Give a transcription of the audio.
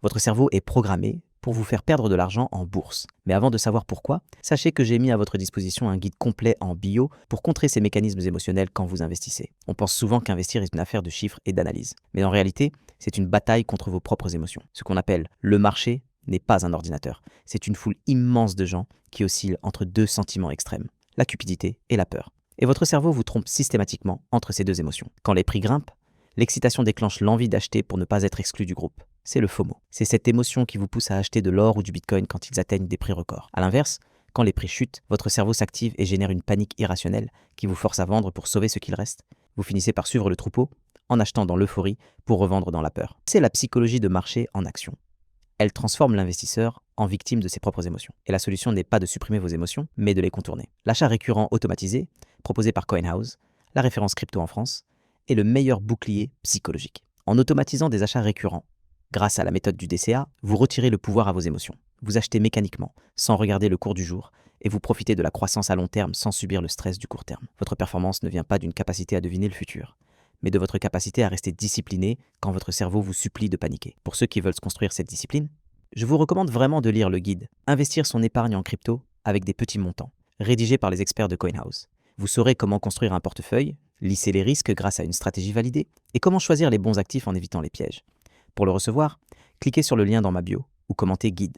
Votre cerveau est programmé pour vous faire perdre de l'argent en bourse. Mais avant de savoir pourquoi, sachez que j'ai mis à votre disposition un guide complet en bio pour contrer ces mécanismes émotionnels quand vous investissez. On pense souvent qu'investir est une affaire de chiffres et d'analyse. Mais en réalité, c'est une bataille contre vos propres émotions. Ce qu'on appelle le marché n'est pas un ordinateur. C'est une foule immense de gens qui oscillent entre deux sentiments extrêmes, la cupidité et la peur. Et votre cerveau vous trompe systématiquement entre ces deux émotions. Quand les prix grimpent, l'excitation déclenche l'envie d'acheter pour ne pas être exclu du groupe. C'est le FOMO. C'est cette émotion qui vous pousse à acheter de l'or ou du bitcoin quand ils atteignent des prix records. A l'inverse, quand les prix chutent, votre cerveau s'active et génère une panique irrationnelle qui vous force à vendre pour sauver ce qu'il reste. Vous finissez par suivre le troupeau en achetant dans l'euphorie pour revendre dans la peur. C'est la psychologie de marché en action. Elle transforme l'investisseur en victime de ses propres émotions. Et la solution n'est pas de supprimer vos émotions, mais de les contourner. L'achat récurrent automatisé, proposé par CoinHouse, la référence crypto en France, est le meilleur bouclier psychologique. En automatisant des achats récurrents, grâce à la méthode du DCA, vous retirez le pouvoir à vos émotions. Vous achetez mécaniquement, sans regarder le cours du jour, et vous profitez de la croissance à long terme sans subir le stress du court terme. Votre performance ne vient pas d'une capacité à deviner le futur, mais de votre capacité à rester discipliné quand votre cerveau vous supplie de paniquer. Pour ceux qui veulent se construire cette discipline, je vous recommande vraiment de lire le guide « Investir son épargne en crypto avec des petits montants », rédigé par les experts de CoinHouse. Vous saurez comment construire un portefeuille, lisser les risques grâce à une stratégie validée, et comment choisir les bons actifs en évitant les pièges. Pour le recevoir, cliquez sur le lien dans ma bio ou commentez « Guide ».